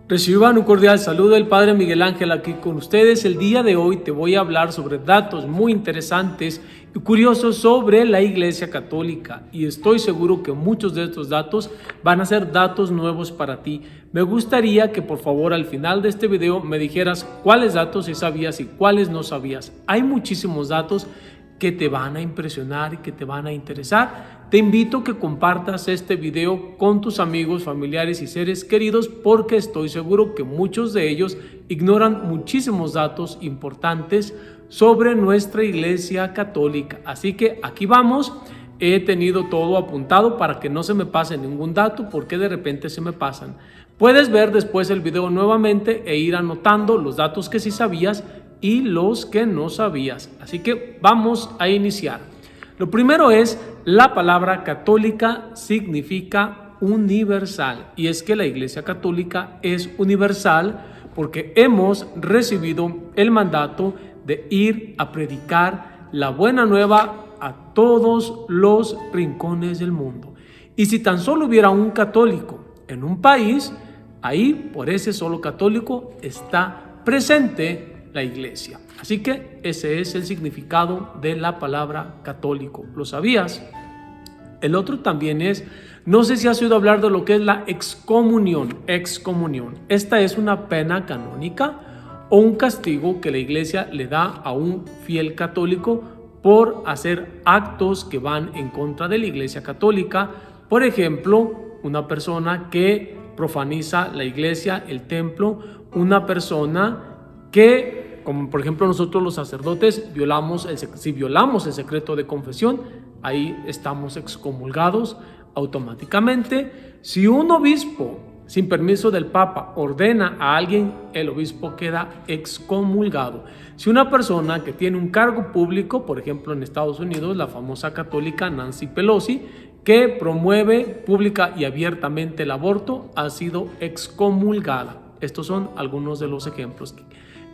Reciban un cordial saludo del Padre Miguel Ángel aquí con ustedes. El día de hoy te voy a hablar sobre datos muy interesantes y curiosos sobre la Iglesia Católica, y estoy seguro que muchos de estos datos van a ser datos nuevos para ti. Me gustaría que por favor al final de este video me dijeras cuáles datos sí sabías y cuáles no sabías. Hay muchísimos datos que te van a impresionar y que te van a interesar. Te invito a que compartas este video con tus amigos, familiares y seres queridos, porque estoy seguro que muchos de ellos ignoran muchísimos datos importantes sobre nuestra Iglesia Católica. Así que aquí vamos. He tenido todo apuntado para que no se me pase ningún dato, porque de repente se me pasan. Puedes ver después el video nuevamente e ir anotando los datos que sí sabías y los que no sabías. Así que vamos a iniciar. Lo primero es, la palabra católica significa universal, y es que la Iglesia Católica es universal porque hemos recibido el mandato de ir a predicar la buena nueva a todos los rincones del mundo. Y si tan solo hubiera un católico en un país, ahí por ese solo católico está presente la Iglesia. Así que ese es el significado de la palabra católico. ¿Lo sabías? El otro también es, no sé si has oído hablar de lo que es la excomunión. Excomunión. Esta es una pena canónica o un castigo que la Iglesia le da a un fiel católico por hacer actos que van en contra de la Iglesia Católica. Por ejemplo, una persona que profaniza la iglesia, el templo, una persona que, como por ejemplo nosotros los sacerdotes, si violamos el secreto de confesión, ahí estamos excomulgados automáticamente. Si un obispo, sin permiso del Papa, ordena a alguien, el obispo queda excomulgado. Si una persona que tiene un cargo público, por ejemplo en Estados Unidos, la famosa católica Nancy Pelosi, que promueve pública y abiertamente el aborto, ha sido excomulgada. Estos son algunos de los ejemplos.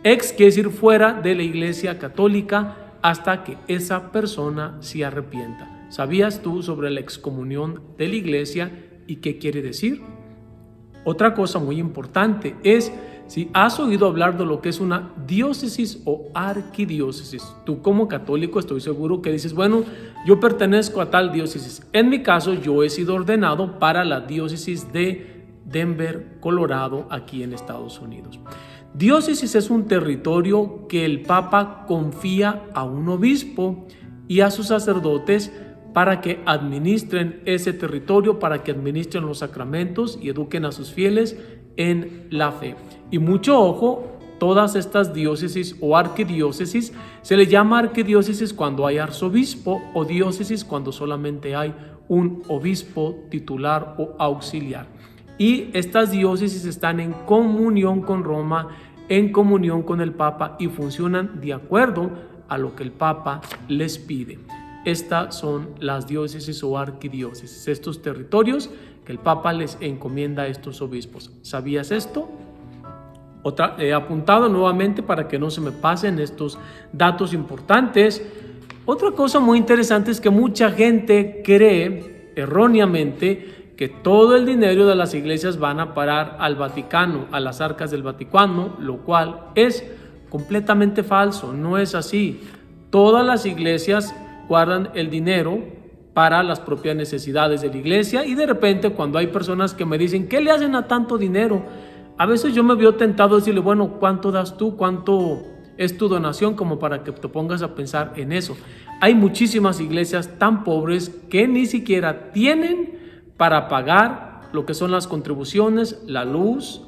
Ex quiere decir fuera de la Iglesia Católica hasta que esa persona se arrepienta. ¿Sabías tú sobre la excomunión de la Iglesia y qué quiere decir? Otra cosa muy importante es si has oído hablar de lo que es una diócesis o arquidiócesis. Tú como católico estoy seguro que dices, bueno, yo pertenezco a tal diócesis. En mi caso, yo he sido ordenado para la diócesis de Denver, Colorado, aquí en Estados Unidos. Diócesis es un territorio que el Papa confía a un obispo y a sus sacerdotes para que administren ese territorio, para que administren los sacramentos y eduquen a sus fieles en la fe. Y mucho ojo, todas estas diócesis o arquidiócesis, se le llama arquidiócesis cuando hay arzobispo, o diócesis cuando solamente hay un obispo titular o auxiliar. Y estas diócesis están en comunión con Roma, en comunión con el Papa, y funcionan de acuerdo a lo que el Papa les pide. Estas son las diócesis o arquidiócesis, estos territorios que el Papa les encomienda a estos obispos. ¿Sabías esto? He apuntado nuevamente para que no se me pasen estos datos importantes. Otra cosa muy interesante es que mucha gente cree erróneamente que todo el dinero de las iglesias van a parar al Vaticano, a las arcas del Vaticano, lo cual es completamente falso. No es así. Todas las iglesias guardan el dinero para las propias necesidades de la iglesia, y de repente cuando hay personas que me dicen, ¿qué le hacen a tanto dinero? A veces yo me veo tentado a decirle, bueno, ¿cuánto das tú? ¿Cuánto es tu donación? Como para que te pongas a pensar en eso. Hay muchísimas iglesias tan pobres que ni siquiera tienen para pagar lo que son las contribuciones, la luz,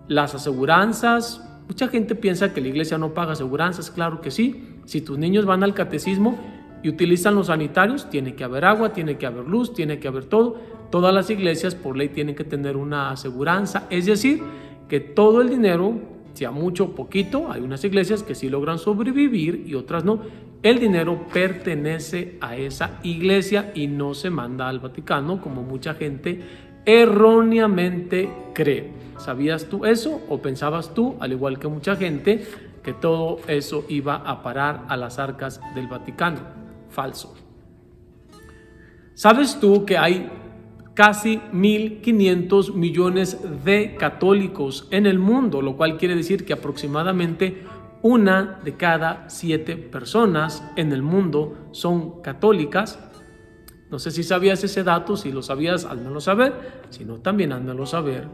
las aseguranzas. Mucha gente piensa que la iglesia no paga aseguranzas. Claro que sí. Si tus niños van al catecismo y utilizan los sanitarios, tiene que haber agua, tiene que haber luz, tiene que haber todo. Todas las iglesias por ley tienen que tener una aseguranza. Es decir, que todo el dinero, sea mucho o poquito, hay unas iglesias que sí logran sobrevivir y otras no. El dinero pertenece a esa iglesia y no se manda al Vaticano, como mucha gente erróneamente cree. ¿Sabías tú eso o pensabas tú, al igual que mucha gente, que todo eso iba a parar a las arcas del Vaticano? Falso. ¿Sabes tú que hay casi 1.500 millones de católicos en el mundo, lo cual quiere decir que aproximadamente 1 de cada 7 personas en el mundo son católicas. No sé si sabías ese dato, si lo sabías, házmelo saber, si no, también házmelo saber.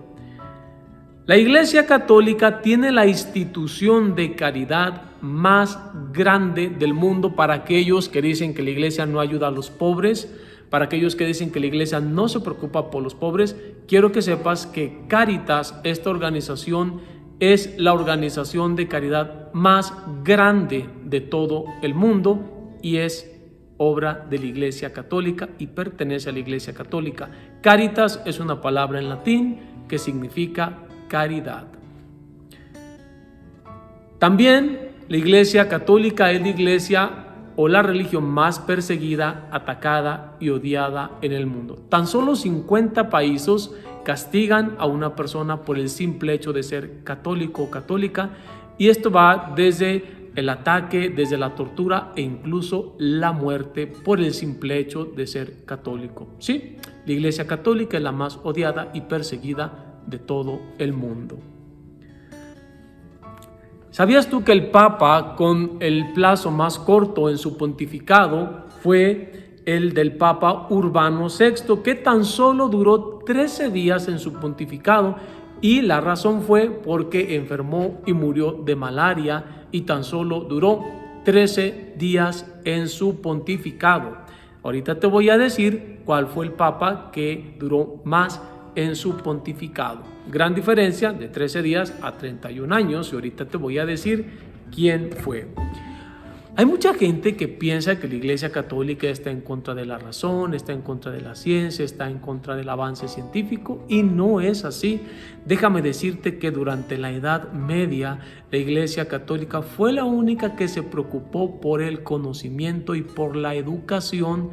La Iglesia Católica tiene la institución de caridad más grande del mundo para aquellos que dicen que la Iglesia no ayuda a los pobres, para aquellos que dicen que la Iglesia no se preocupa por los pobres. Quiero que sepas que Cáritas, esta organización, es la organización de caridad más grande de todo el mundo y es obra de la Iglesia Católica y pertenece a la Iglesia Católica. Caritas es una palabra en latín que significa caridad. También la Iglesia Católica es la iglesia o la religión más perseguida, atacada y odiada en el mundo. Tan solo 50 países castigan a una persona por el simple hecho de ser católico o católica, y esto va desde el ataque, desde la tortura e incluso la muerte por el simple hecho de ser católico. Sí, la Iglesia Católica es la más odiada y perseguida de todo el mundo. ¿Sabías tú que el Papa con el plazo más corto en su pontificado fue el del Papa Urbano VI, que tan solo duró 13 días en su pontificado? Y la razón fue porque enfermó y murió de malaria y tan solo duró 13 días en su pontificado. Ahorita te voy a decir cuál fue el Papa que duró más en su pontificado. Gran diferencia de 13 días a 31 años y ahorita te voy a decir quién fue. Hay mucha gente que piensa que la Iglesia Católica está en contra de la razón, está en contra de la ciencia, está en contra del avance científico, y no es así. Déjame decirte que durante la Edad Media la Iglesia Católica fue la única que se preocupó por el conocimiento y por la educación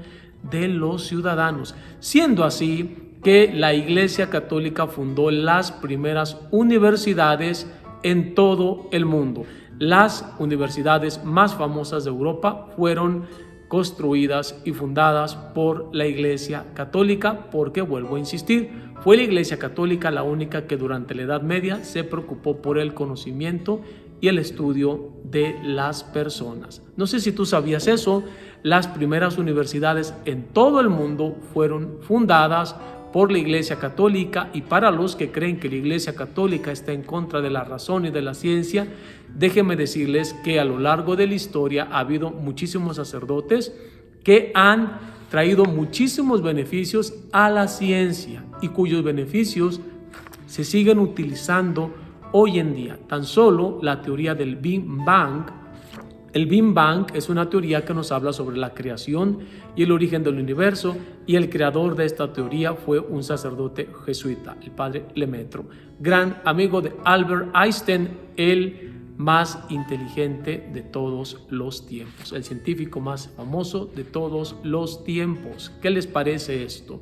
de los ciudadanos, siendo así que la Iglesia Católica fundó las primeras universidades en todo el mundo. Las universidades más famosas de Europa fueron construidas y fundadas por la Iglesia Católica, porque, vuelvo a insistir, fue la Iglesia Católica la única que durante la Edad Media se preocupó por el conocimiento y el estudio de las personas. No sé si tú sabías eso, las primeras universidades en todo el mundo fueron fundadas por la Iglesia Católica, y para los que creen que la Iglesia Católica está en contra de la razón y de la ciencia, déjenme decirles que a lo largo de la historia ha habido muchísimos sacerdotes que han traído muchísimos beneficios a la ciencia y cuyos beneficios se siguen utilizando hoy en día. Tan solo la teoría del Big Bang. El Big Bang es una teoría que nos habla sobre la creación y el origen del universo, y el creador de esta teoría fue un sacerdote jesuita, el padre Lemaitre, gran amigo de Albert Einstein, el más inteligente de todos los tiempos, el científico más famoso de todos los tiempos. ¿Qué les parece esto?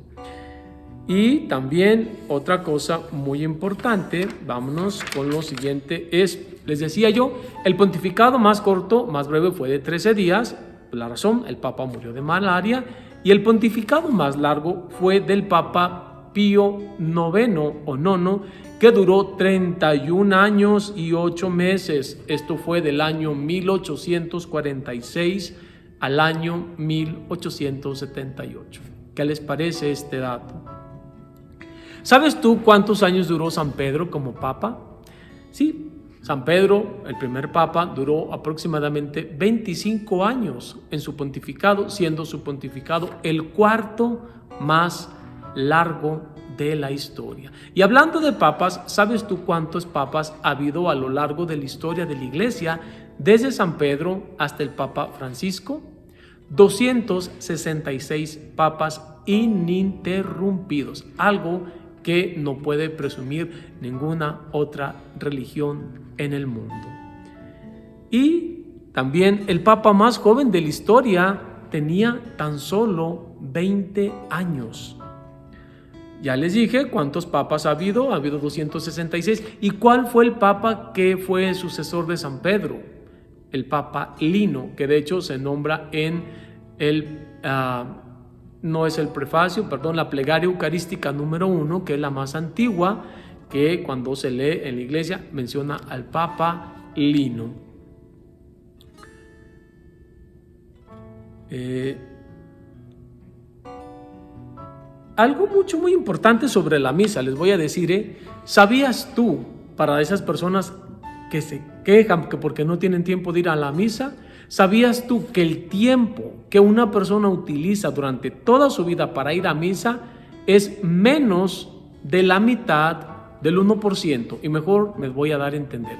Y también otra cosa muy importante, vámonos con lo siguiente, les decía yo, el pontificado más corto, más breve, fue de 13 días, por la razón, el Papa murió de malaria, y el pontificado más largo fue del Papa Pío IX o nono, que duró 31 años y 8 meses, esto fue del año 1846 al año 1878. ¿Qué les parece este dato? ¿Sabes tú cuántos años duró San Pedro como papa? Sí, San Pedro, el primer papa, duró aproximadamente 25 años en su pontificado, siendo su pontificado el cuarto más largo de la historia. Y hablando de papas, ¿sabes tú cuántos papas ha habido a lo largo de la historia de la Iglesia, desde San Pedro hasta el Papa Francisco? 266 papas ininterrumpidos, algo que no puede presumir ninguna otra religión en el mundo. Y también el papa más joven de la historia tenía tan solo 20 años. Ya les dije cuántos papas ha habido 266. ¿Y cuál fue el papa que fue el sucesor de San Pedro? El Papa Lino, que de hecho se nombra en el no es el prefacio, perdón, la plegaria eucarística número 1, que es la más antigua, que cuando se lee en la iglesia menciona al Papa Lino. Algo muy importante sobre la misa, les voy a decir, ¿sabías tú, para esas personas que se quejan que porque no tienen tiempo de ir a la misa, ¿sabías tú que el tiempo que una persona utiliza durante toda su vida para ir a misa es menos de la mitad del 1%? Y mejor me voy a dar a entender.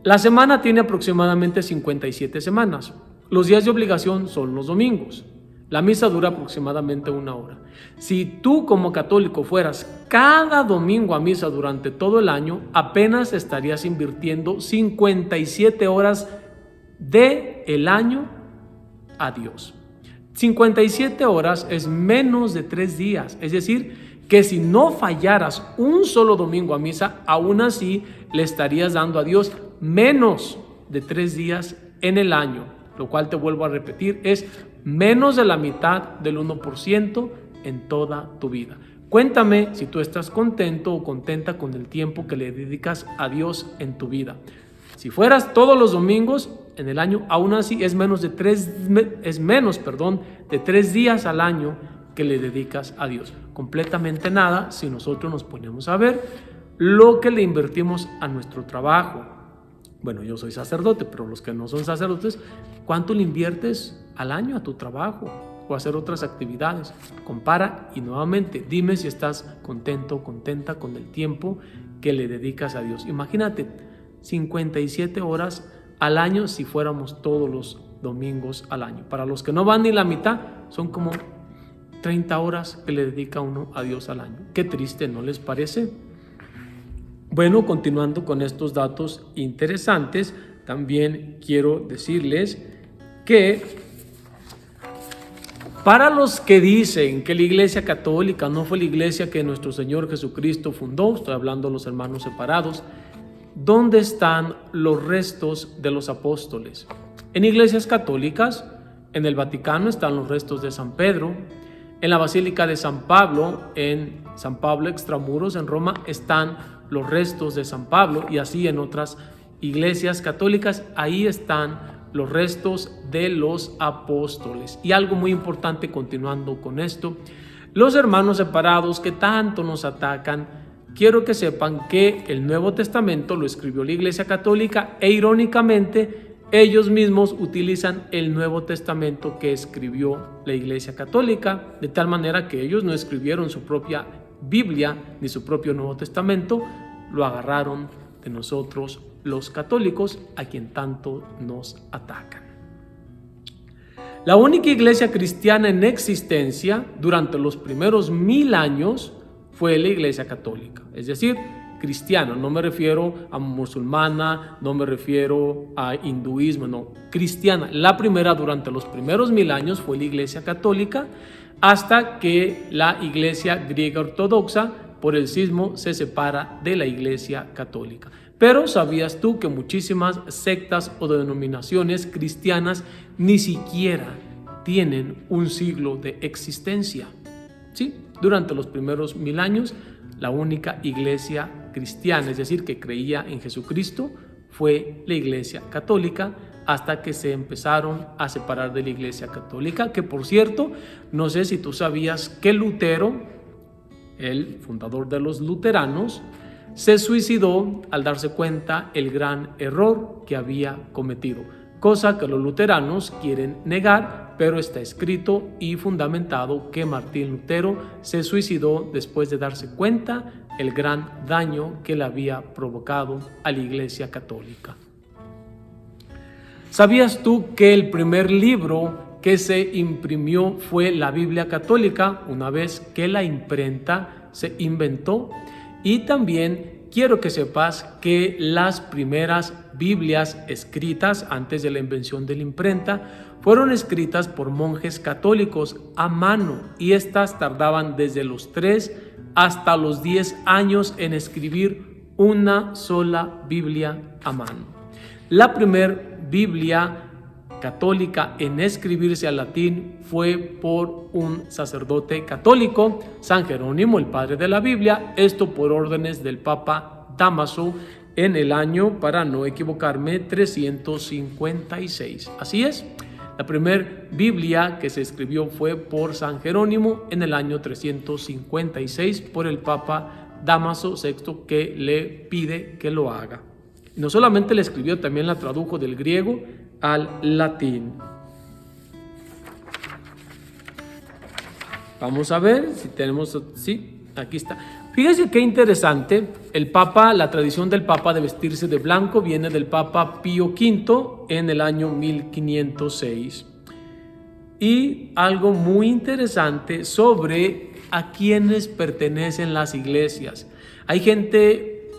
La semana tiene aproximadamente 57 semanas. Los días de obligación son los domingos. La misa dura aproximadamente 1 hora. Si tú como católico fueras cada domingo a misa durante todo el año, apenas estarías invirtiendo 57 horas del año a Dios. 57 horas es menos de 3 días. Es decir, que si no fallaras un solo domingo a misa, aún así le estarías dando a Dios menos de 3 días en el año. Lo cual, te vuelvo a repetir, es menos de la mitad del 1% en toda tu vida. Cuéntame si tú estás contento o contenta con el tiempo que le dedicas a Dios en tu vida. Si fueras todos los domingos en el año, aún así es menos de 3 días al año que le dedicas a Dios. Completamente nada si nosotros nos ponemos a ver lo que le invertimos a nuestro trabajo. Bueno, yo soy sacerdote, pero los que no son sacerdotes, ¿cuánto le inviertes al año a tu trabajo o a hacer otras actividades? Compara y nuevamente dime si estás contento o contenta con el tiempo que le dedicas a Dios. Imagínate, 57 horas al año si fuéramos todos los domingos al año. Para los que no van ni la mitad, son como 30 horas que le dedica uno a Dios al año. Qué triste, ¿no les parece? Bueno, continuando con estos datos interesantes, también quiero decirles que para los que dicen que la Iglesia Católica no fue la iglesia que nuestro Señor Jesucristo fundó, estoy hablando de los hermanos separados, ¿dónde están los restos de los apóstoles? En iglesias católicas, en el Vaticano están los restos de San Pedro, en la Basílica de San Pablo, en San Pablo Extramuros, en Roma, están los restos de San Pablo, y así en otras iglesias católicas, ahí están los restos de los apóstoles. Y algo muy importante, continuando con esto, los hermanos separados que tanto nos atacan, quiero que sepan que el Nuevo Testamento lo escribió la Iglesia Católica e irónicamente ellos mismos utilizan el Nuevo Testamento que escribió la Iglesia Católica, de tal manera que ellos no escribieron su propia Biblia ni su propio Nuevo Testamento, lo agarraron de nosotros los católicos, a quien tanto nos atacan. La única iglesia cristiana en existencia durante los primeros 1000 años fue la Iglesia Católica, es decir, cristiana. No me refiero a musulmana, no me refiero a hinduismo, no, cristiana. La primera durante los primeros 1000 años fue la Iglesia Católica, hasta que la Iglesia griega ortodoxa por el cisma se separa de la Iglesia Católica. Pero ¿sabías tú que muchísimas sectas o denominaciones cristianas ni siquiera tienen un siglo de existencia? Sí, durante los primeros 1000 años, la única iglesia cristiana, es decir, que creía en Jesucristo, fue la Iglesia Católica, hasta que se empezaron a separar de la Iglesia Católica, que por cierto, no sé si tú sabías que Lutero, el fundador de los luteranos, se suicidó al darse cuenta el gran error que había cometido, cosa que los luteranos quieren negar, pero está escrito y fundamentado que Martín Lutero se suicidó después de darse cuenta el gran daño que le había provocado a la Iglesia Católica. ¿Sabías tú que el primer libro que se imprimió fue la Biblia Católica, una vez que la imprenta se inventó? Y también quiero que sepas que las primeras Biblias escritas antes de la invención de la imprenta fueron escritas por monjes católicos a mano, y estas tardaban desde los 3 hasta los 10 años en escribir una sola Biblia a mano. La primera Biblia católica en escribirse al latín fue por un sacerdote católico, San Jerónimo, el padre de la Biblia, esto por órdenes del Papa Dámaso en el año, para no equivocarme, 356. Así es, la primera Biblia que se escribió fue por San Jerónimo en el año 356 por el Papa Dámaso VI, que le pide que lo haga. No solamente la escribió, también la tradujo del griego al latín. Vamos a ver si tenemos, sí, aquí está. Fíjense qué interesante, el Papa, la tradición del Papa de vestirse de blanco viene del Papa Pío V en el año 1506. Y algo muy interesante sobre a quiénes pertenecen las iglesias. Hay gente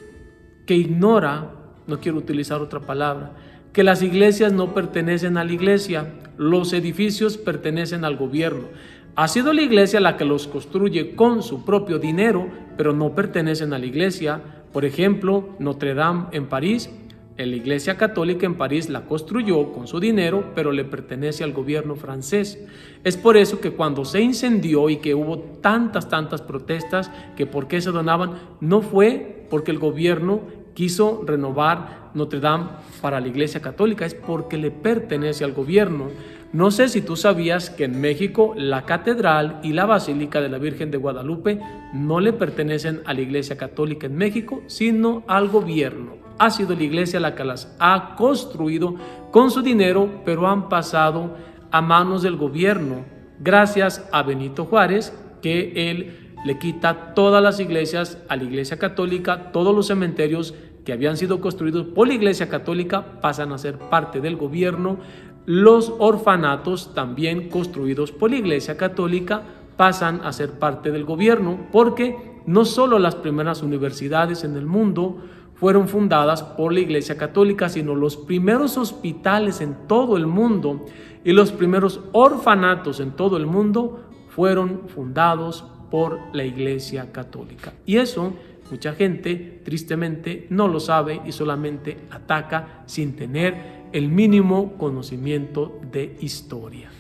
que ignora, no quiero utilizar otra palabra, que las iglesias no pertenecen a la iglesia, los edificios pertenecen al gobierno. Ha sido la iglesia la que los construye con su propio dinero, pero no pertenecen a la iglesia. Por ejemplo, Notre Dame en París, la iglesia católica en París la construyó con su dinero, pero le pertenece al gobierno francés. Es por eso que cuando se incendió y que hubo tantas protestas, que por qué se donaban, no fue porque el gobierno quiso renovar Notre Dame para la iglesia católica, es porque le pertenece al gobierno. No sé si tú sabías que en México la catedral y la basílica de la Virgen de Guadalupe no le pertenecen a la iglesia católica en México, sino al gobierno. Ha sido la iglesia la que las ha construido con su dinero, pero han pasado a manos del gobierno, gracias a Benito Juárez, que él le quita todas las iglesias a la iglesia católica. Todos los cementerios que habían sido construidos por la iglesia católica pasan a ser parte del gobierno. Los orfanatos, también construidos por la iglesia católica, pasan a ser parte del gobierno, porque no solo las primeras universidades en el mundo fueron fundadas por la iglesia católica, sino los primeros hospitales en todo el mundo y los primeros orfanatos en todo el mundo fueron fundados por la iglesia católica. Y eso mucha gente tristemente no lo sabe y solamente ataca sin tener el mínimo conocimiento de historia.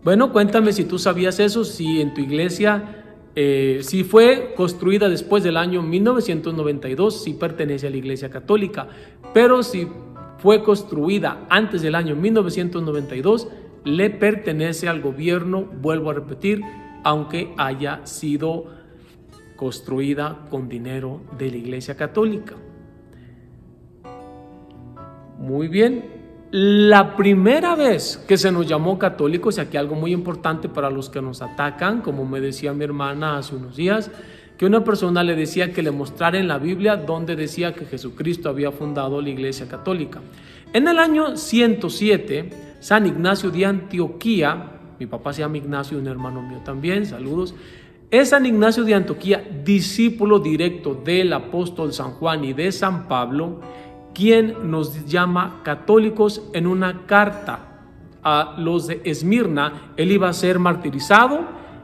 Bueno, cuéntame si tú sabías eso, si en tu iglesia, si fue construida después del año 1992, si pertenece a la iglesia católica, pero si fue construida antes del año 1992, le pertenece al gobierno, vuelvo a repetir, aunque haya sido construida con dinero de la iglesia católica. Muy bien, la primera vez que se nos llamó católicos, y aquí algo muy importante para los que nos atacan, como me decía mi hermana hace unos días, que una persona le decía que le mostrara en la Biblia donde decía que Jesucristo había fundado la iglesia católica. En el año 107, San Ignacio de Antioquía, mi papá se llama Ignacio, un hermano mío también, saludos, es San Ignacio de Antioquía, discípulo directo del apóstol San Juan y de San Pablo, quien nos llama católicos en una carta a los de Esmirna. Él iba a ser martirizado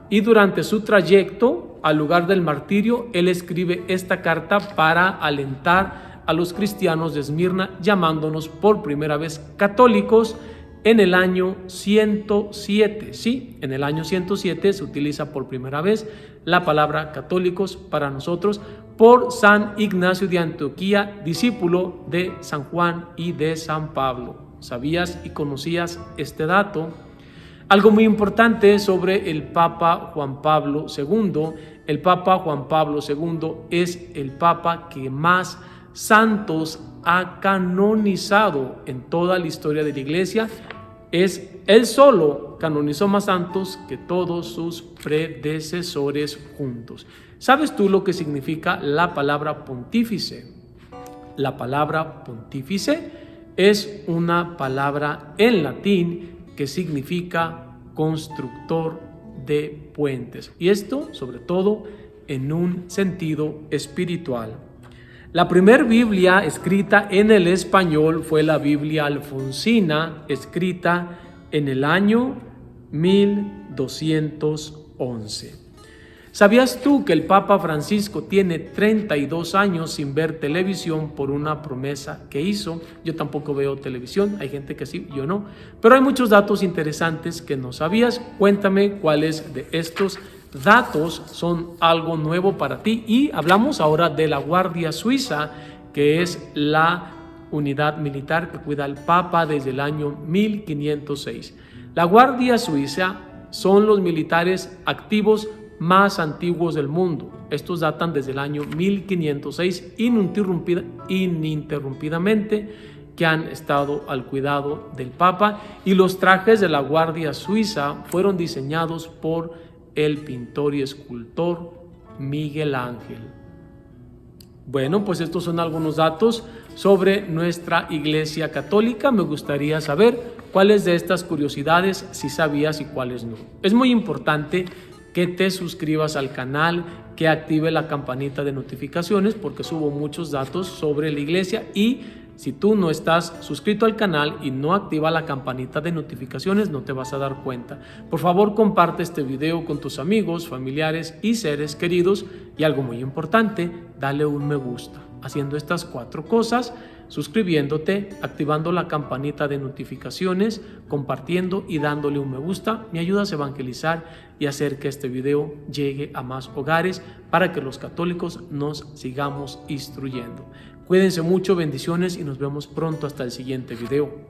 y durante su trayecto al lugar del martirio, él escribe esta carta para alentar a los cristianos de Esmirna, llamándonos por primera vez católicos en el año 107. Sí, en el año 107 se utiliza por primera vez la palabra católicos para nosotros por San Ignacio de Antioquía, discípulo de San Juan y de San Pablo. ¿Sabías y conocías este dato? Algo muy importante sobre el Papa Juan Pablo II. El Papa Juan Pablo II es el Papa que más santos ha canonizado en toda la historia de la Iglesia. Él solo canonizó más santos que todos sus predecesores juntos. ¿Sabes tú lo que significa la palabra pontífice? La palabra pontífice es una palabra en latín que significa constructor de puentes. Y esto, sobre todo, en un sentido espiritual. La primera Biblia escrita en el español fue la Biblia alfonsina, escrita en el año 1211. ¿Sabías tú que el Papa Francisco tiene 32 años sin ver televisión por una promesa que hizo? Yo tampoco veo televisión, hay gente que sí, yo no. Pero hay muchos datos interesantes que no sabías. Cuéntame cuáles de estos datos son algo nuevo para ti. Y hablamos ahora de la Guardia Suiza, que es la unidad militar que cuida al Papa desde el año 1506. La Guardia Suiza son los militares activos más antiguos del mundo. Estos datan desde el año 1506 ininterrumpidamente, que han estado al cuidado del Papa, y los trajes de la Guardia Suiza fueron diseñados por el pintor y escultor Miguel Ángel. Bueno, pues estos son algunos datos sobre nuestra Iglesia Católica. Me gustaría saber cuáles de estas curiosidades sí sabías y cuáles no. Es muy importante que te suscribas al canal, que active la campanita de notificaciones, porque subo muchos datos sobre la iglesia. Y si tú no estás suscrito al canal y no activa la campanita de notificaciones, no te vas a dar cuenta. Por favor, comparte este video con tus amigos, familiares y seres queridos. Y algo muy importante, dale un me gusta. Haciendo estas 4 cosas: suscribiéndote, activando la campanita de notificaciones, compartiendo y dándole un me gusta, me ayudas a evangelizar y hacer que este video llegue a más hogares para que los católicos nos sigamos instruyendo. Cuídense mucho, bendiciones, y nos vemos pronto hasta el siguiente video.